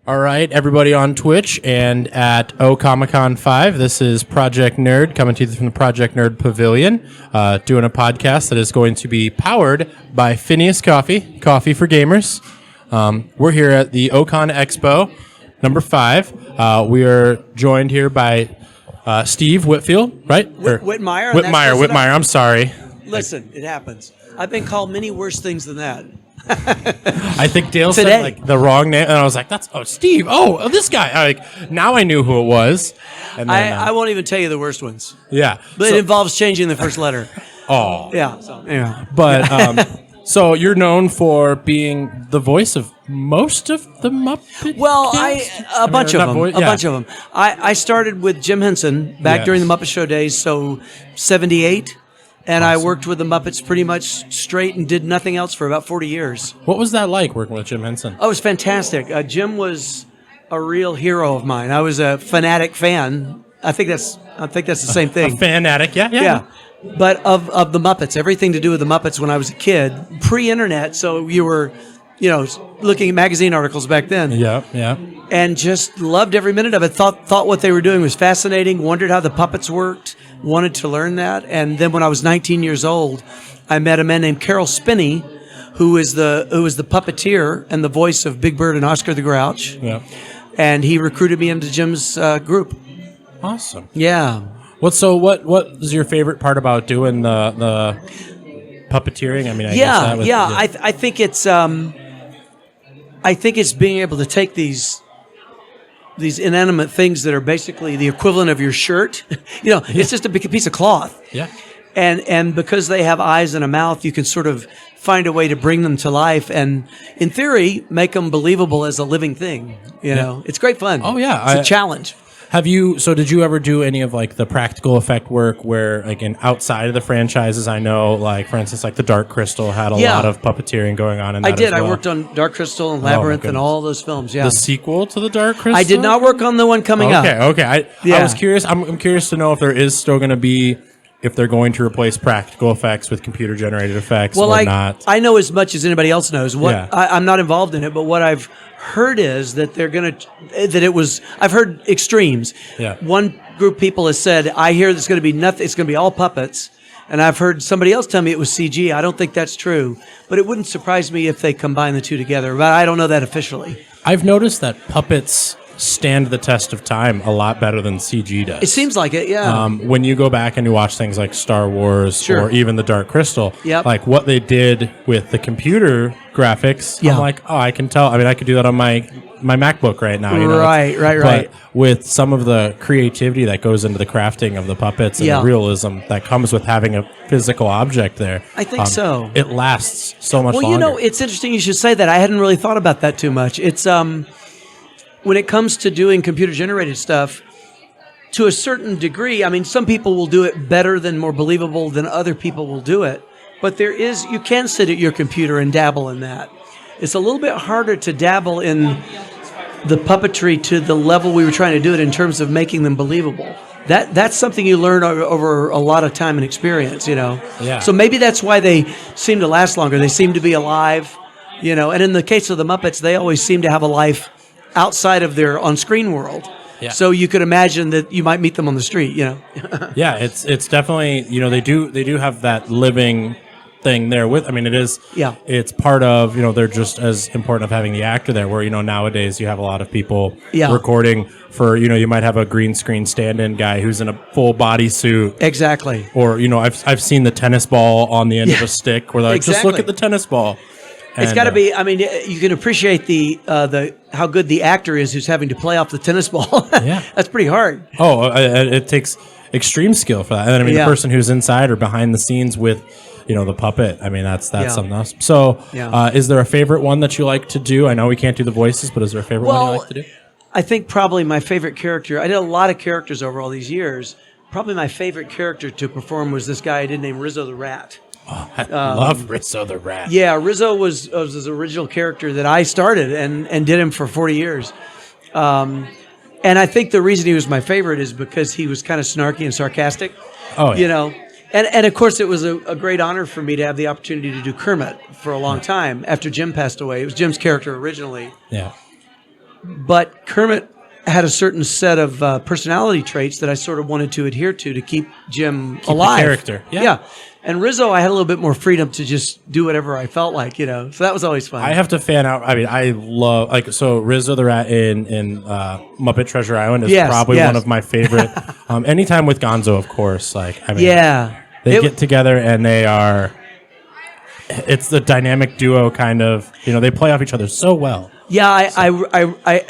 All right, everybody on Twitch and at Comic-Con 5. This is Project Nerd coming to you from the Project-Nerd Pavilion, doing a podcast that is going to be powered by Phineas Coffee, coffee for gamers. We're here at the O Con Expo, number 5. We are joined here by Steve Whitfield, right? Whitmire. Whitmire, I'm sorry. Listen, it happens. I've been called many worse things than that. I think Dale said like the wrong name, and I was like, "That's Steve. Oh, this guy." Now I knew who it was. And then, I won't even tell you the worst ones. Yeah, but it involves changing the first letter. Oh, yeah. So, anyway. But so you're known for being the voice of most of the Muppets. Well, a bunch of them. I started with Jim Henson back during the Muppet Show days, so 78. And awesome. I worked with the Muppets pretty much straight and did nothing else for about 40 years. What was that like working with Jim Henson? Oh, it was fantastic. Jim was a real hero of mine. I was a fanatic fan. I think that's the same thing. A fanatic, yeah. But of the Muppets, everything to do with the Muppets when I was a kid, pre-internet, so you were, looking at magazine articles back then. Yeah. And just loved every minute of it. Thought what they were doing was fascinating. Wondered how the puppets worked. Wanted to learn that. And then when I was 19 years old, I met a man named Carol Spinney, who was the puppeteer and the voice of Big Bird and Oscar the Grouch. Yeah. And he recruited me into Jim's group. Awesome. Yeah. What is your favorite part about doing the puppeteering? I mean, I think it's being able to take these inanimate things that are basically the equivalent of your shirt. It's just a big piece of cloth. Yeah. And because they have eyes and a mouth, you can sort of find a way to bring them to life and, in theory, make them believable as a living thing. It's great fun. Oh, yeah. It's a challenge. Did you ever do any of like the practical effect work where like outside of the franchises? I know, like for instance, like the Dark Crystal had a lot of puppeteering going on in that. I did. As well. I worked on Dark Crystal and Labyrinth and all those films. Yeah. The sequel to the Dark Crystal. I did not work on the one coming up. Okay. I was curious. I'm curious to know if there is still going to be. If they're going to replace practical effects with computer-generated effects or not. I know as much as anybody else knows. I'm not involved in it, but what I've heard is that I've heard extremes. Yeah. One group of people has said, I hear there's going to be nothing, it's going to be all puppets. And I've heard somebody else tell me it was CG. I don't think that's true. But it wouldn't surprise me if they combine the two together. But I don't know that officially. I've noticed that puppets stand the test of time a lot better than CG does. It seems like it, yeah. When you go back and you watch things like Star Wars or even the Dark Crystal, like what they did with the computer graphics, I'm like, I can tell. I mean, I could do that on my MacBook right now. Right. But with some of the creativity that goes into the crafting of the puppets and the realism that comes with having a physical object there, I think so. It lasts so much longer. Well, it's interesting you should say that. I hadn't really thought about that too much. It's when it comes to doing computer-generated stuff, to a certain degree, I mean, some people will do it better than more believable than other people will do it. But you can sit at your computer and dabble in that. It's a little bit harder to dabble in the puppetry to the level we were trying to do it in terms of making them believable. That's something you learn over a lot of time and experience, Yeah. So maybe that's why they seem to last longer. They seem to be alive, And in the case of the Muppets, they always seem to have a life outside of their on-screen world. Yeah. So you could imagine that you might meet them on the street, Yeah, it's definitely, they do have that living thing there with, I mean, it is, it's part of, they're just as important of having the actor there where, nowadays you have a lot of people recording for, you might have a green screen stand-in guy who's in a full bodysuit. Exactly. Or, I've seen the tennis ball on the end of a stick where they're like, just look at the tennis ball. It's got to be. I mean, you can appreciate the how good the actor is who's having to play off the tennis ball. That's pretty hard. Oh, it takes extreme skill for that. And the person who's inside or behind the scenes with, the puppet. I mean, that's something else. So, is there a favorite one that you like to do? I know we can't do the voices, but is there a favorite one you like to do? I think probably my favorite character. I did a lot of characters over all these years. Probably my favorite character to perform was this guy I did named Rizzo the Rat. Oh, I love Rizzo the Rat. Yeah, Rizzo was his original character that I started and did him for 40 years. And I think the reason he was my favorite is because he was kind of snarky and sarcastic. Oh, yeah. And of course, it was a great honor for me to have the opportunity to do Kermit for a long time after Jim passed away. It was Jim's character originally. Yeah. but Kermit had a certain set of personality traits that I sort of wanted to adhere to keep Jim alive. The character. Yeah. And Rizzo, I had a little bit more freedom to just do whatever I felt like, So that was always fun. I have to fan out. I mean, I love Rizzo the Rat in Muppet Treasure Island is probably one of my favorite. Anytime with Gonzo, of course. They get together and they are. It's the dynamic duo kind of. They play off each other so well. Yeah, I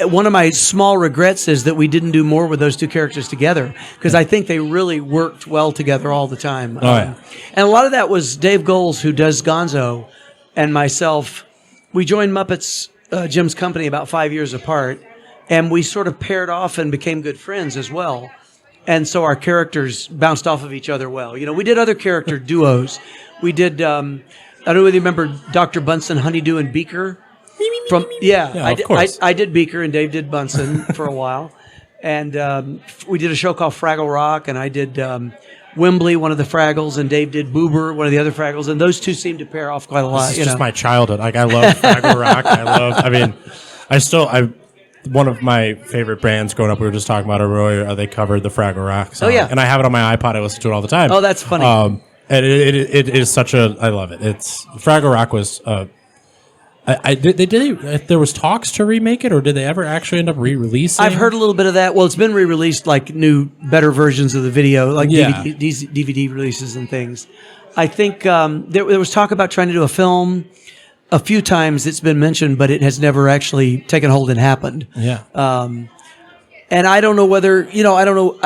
one of my small regrets is that we didn't do more with those two characters together because I think they really worked well together all the time. And a lot of that was Dave Goles, who does Gonzo, and myself. We joined Muppets Jim's company about 5 years apart, and we sort of paired off and became good friends as well. And so our characters bounced off of each other well. We did other character duos. We did. I don't know whether you remember Dr. Bunsen, Honeydew, and Beaker. I did Beaker and Dave did Bunsen for a while, and we did a show called Fraggle Rock, and I did Wembley, one of the Fraggles, and Dave did Boober, one of the other Fraggles, and those two seemed to pair off quite a lot. This is just my childhood. I love Fraggle Rock. One of my favorite bands growing up, we were just talking about earlier, they covered the Fraggle Rock song. Oh, yeah. And I have it on my iPod. I listen to it all the time. Oh, that's funny. And it is such a, I love it. Fraggle Rock was, there was talks to remake it, or did they ever actually end up re-releasing? I've heard a little bit of that. Well, it's been re-released, like new, better versions of the video, like DVD releases and things. I think there was talk about trying to do a film. A few times it's been mentioned, but it has never actually taken hold and happened. Yeah. And I don't know whether, I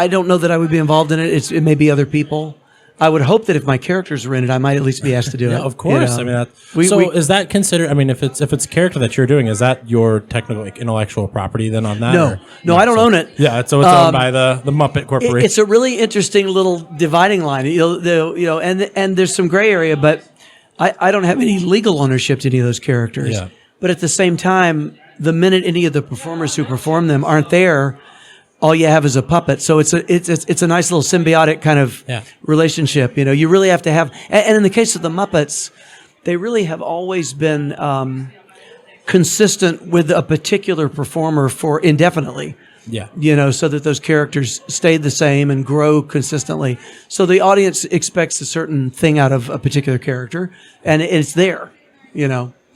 don't know that I would be involved in it. It may be other people. I would hope that if my characters were in it, I might at least be asked to do it. Of course. Is that considered? I mean, if it's a character that you're doing, is that your technical intellectual property then on that? No, I don't own it. Yeah, so it's owned by the Muppet Corporation. It's a really interesting little dividing line. And there's some gray area, but I don't have any legal ownership to any of those characters. Yeah. But at the same time, the minute any of the performers who perform them aren't there, all you have is a puppet. So it's a nice little symbiotic kind of relationship. You really have to have, and in the case of the Muppets, they really have always been consistent with a particular performer for indefinitely. Yeah. So that those characters stay the same and grow consistently. So the audience expects a certain thing out of a particular character, and it's there.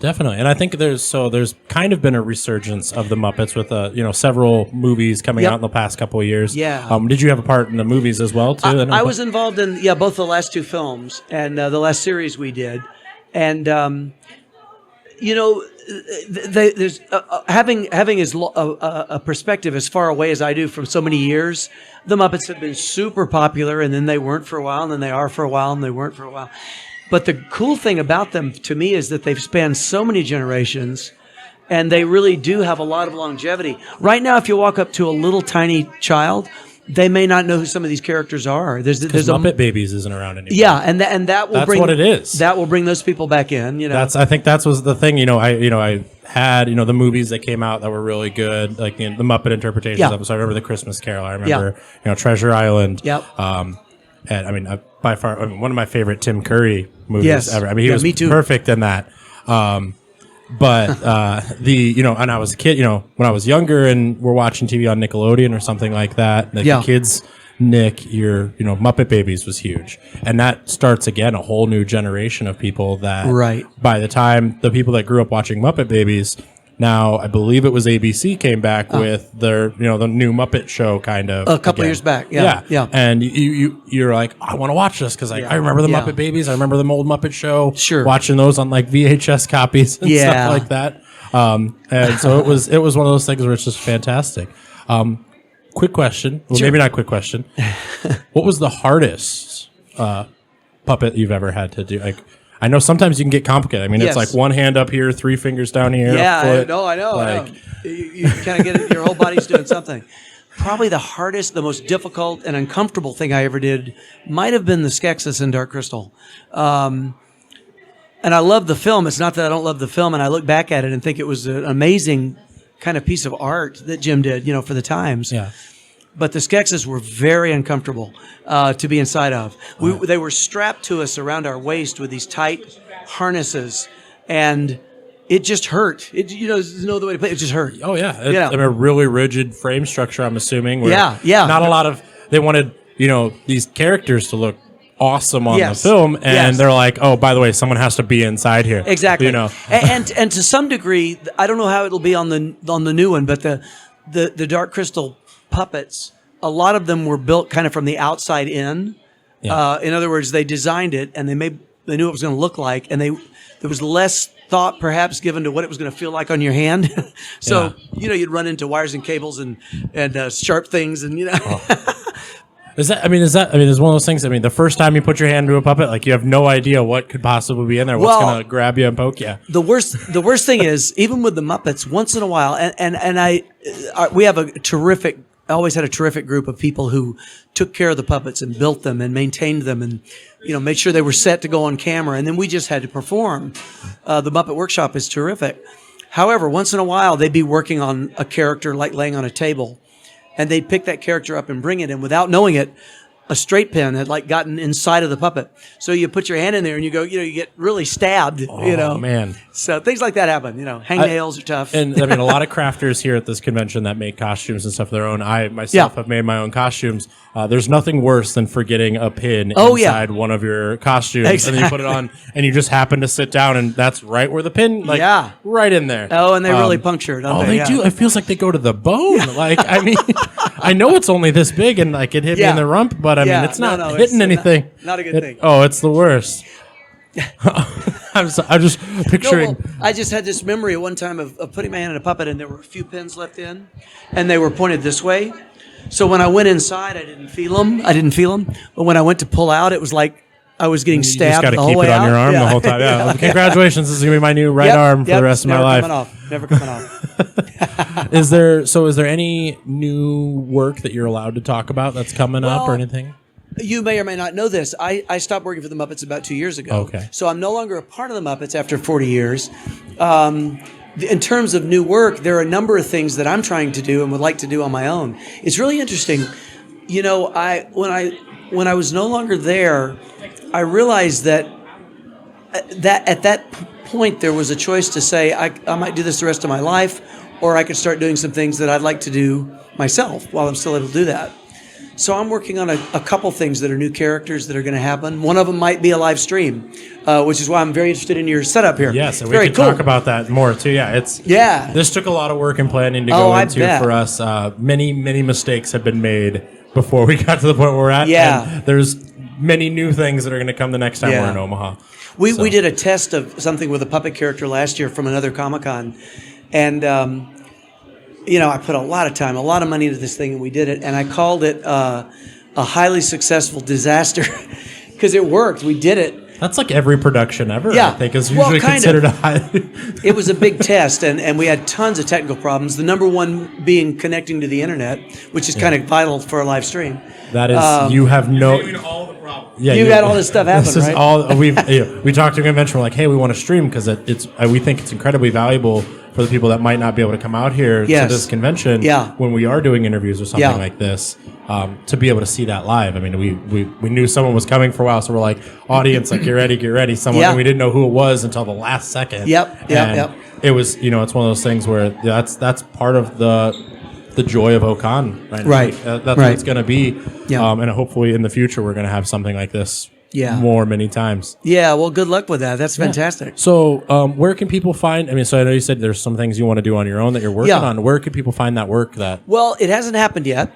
Definitely, and I think there's kind of been a resurgence of the Muppets with several movies coming out in the past couple of years. Yeah. Did you have a part in the movies as well too? I was involved in both the last two films and the last series we did, and there's having a perspective as far away as I do from so many years. The Muppets have been super popular, and then they weren't for a while, and then they are for a while, and they weren't for a while. But the cool thing about them, to me, is that they've spanned so many generations, and they really do have a lot of longevity. Right now, if you walk up to a little tiny child, they may not know who some of these characters are. There's Muppet Babies isn't around anymore. Yeah, and that will that's what it is. That will bring those people back in. I think that was the thing. I had the movies that came out that were really good, like the Muppet interpretations of it. So I remember the Christmas Carol. I remember Treasure Island. Yep. And by far one of my favorite Tim Curry movies ever. I mean, he was perfect in that. But and I was a kid, when I was younger and we're watching TV on Nickelodeon or something like that, the kids, Muppet Babies was huge. And that starts again a whole new generation of people that by the time the people that grew up watching Muppet Babies, now I believe it was ABC came back with their, the new Muppet show kind of a couple of years back. Yeah. And you're like, I want to watch this because I remember the Muppet Babies. I remember the old Muppet show. Sure. Watching those on like VHS copies and stuff like that. And so it was one of those things where it's just fantastic. Quick question. Well, maybe not quick question. What was the hardest puppet you've ever had to do? Like, I know sometimes you can get complicated. I mean, it's like one hand up here, 3 fingers down here. Yeah, a foot. I know. You kind of get it. Your whole body's doing something. Probably the hardest, the most difficult and uncomfortable thing I ever did might have been the Skeksis in Dark Crystal. And I love the film. It's not that I don't love the film, and I look back at it and think it was an amazing kind of piece of art that Jim did, for the times. Yeah. But the Skeksis were very uncomfortable to be inside of. They were strapped to us around our waist with these tight harnesses, and it just hurt. There's no other way to put it. It just hurt. Oh yeah, I mean, a really rigid frame structure. I'm assuming. Where Yeah. Not a lot of. They wanted these characters to look awesome on Yes. the film, and Yes. they're like, oh, by the way, someone has to be inside here. Exactly. and to some degree, I don't know how it'll be on the new one, but the Dark Crystal puppets, a lot of them were built kind of from the outside in. Yeah. In other words, they designed it and they knew what it was going to look like, and there was less thought perhaps given to what it was going to feel like on your hand. So you'd run into wires and cables and sharp things, and Is it's one of those things. I mean, the first time you put your hand to a puppet, like you have no idea what could possibly be in there, what's going to grab you and poke you. The worst thing is, even with the Muppets, once in a while, we have always had a terrific group of people who took care of the puppets and built them and maintained them and made sure they were set to go on camera, and then we just had to perform. The Muppet Workshop is terrific. However, once in a while, they'd be working on a character like laying on a table, and they'd pick that character up and bring it in. Without knowing it, a straight pin had gotten inside of the puppet. So you put your hand in there and you go, you get really stabbed, Oh, man. So things like that happen, hangnails are tough. And I mean, a lot of crafters here at this convention that make costumes and stuff of their own. I myself have made my own costumes. There's nothing worse than forgetting a pin inside one of your costumes. Exactly. And then you put it on and you just happen to sit down and that's right where the pin, right in there. Oh, and they really puncture, don't they? They do. It feels like they go to the bone. I mean, I know it's only this big and it hit me in the rump, but I mean, it's not hitting anything. Not a good thing. Oh, it's the worst. I'm just picturing. I just had this memory at one time of putting my hand in a puppet, and there were a few pins left in, and they were pointed this way. So when I went inside, I didn't feel them. But when I went to pull out, it was like I was getting stabbed the whole way out. You just got to keep it on your arm the whole time. Yeah. Congratulations. This is going to be my new right arm for the rest of my life. Never coming off. Is there any new work that you're allowed to talk about that's coming up or anything? You may or may not know this. I stopped working for the Muppets about 2 years ago. Okay. So I'm no longer a part of the Muppets after 40 years. In terms of new work, there are a number of things that I'm trying to do and would like to do on my own. It's really interesting. When I was no longer there, I realized that at that point there was a choice to say I might do this the rest of my life, or I could start doing some things that I'd like to do myself while I'm still able to do that. So I'm working on a couple things that are new characters that are going to happen. One of them might be a live stream, which is why I'm very interested in your setup here. Yes, and we can talk about that more too. Yeah, This took a lot of work and planning to go into for us. Many mistakes have been made before we got to the point where we're at. Yeah, and there's many new things that are going to come the next time we're in Omaha. We did a test of something with a puppet character last year from another Comic-Con, and I put a lot of time, a lot of money into this thing, and we did it. And I called it a highly successful disaster because it worked. We did it. That's like every production ever, I think, is usually considered a high. It was a big test, and we had tons of technical problems. The number one being connecting to the internet, which is kind of vital for a live stream. That is, you have no. all the problems. Yeah, you had all this stuff happen, this is right? all we talked to a convention. We're like, hey, we want to stream because we think it's incredibly valuable for the people that might not be able to come out here to this convention when we are doing interviews or something like this, to be able to see that live. I mean, we knew someone was coming for a while, so we're like, audience, like, get ready. Someone, and we didn't know who it was until the last second. Yep. It was, it's one of those things where that's part of the joy of OCON, right? That's what it's going to be. Yeah. And hopefully in the future we're going to have something like this many times. Yeah, well, good luck with that. That's fantastic. So where can people find, so I know you said there's some things you want to do on your own that you're working on. Where can people find that work? Well, it hasn't happened yet.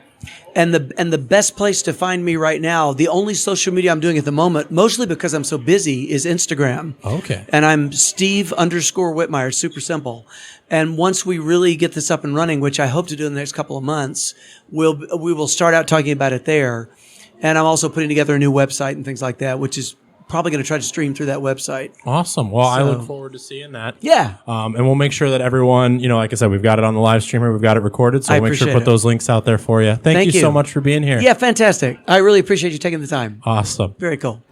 And the best place to find me right now, the only social media I'm doing at the moment, mostly because I'm so busy, is Instagram. Okay. And I'm Steve_Whitmire, super simple. And once we really get this up and running, which I hope to do in the next couple of months, we will start out talking about it there. And I'm also putting together a new website and things like that, which is probably going to try to stream through that website. Awesome. Well, I look forward to seeing that. Yeah. And we'll make sure that everyone, like I said, we've got it on the live streamer, we've got it recorded, so we'll make sure to put those links out there for you. Thank you so much for being here. Yeah, fantastic. I really appreciate you taking the time. Awesome. Very cool.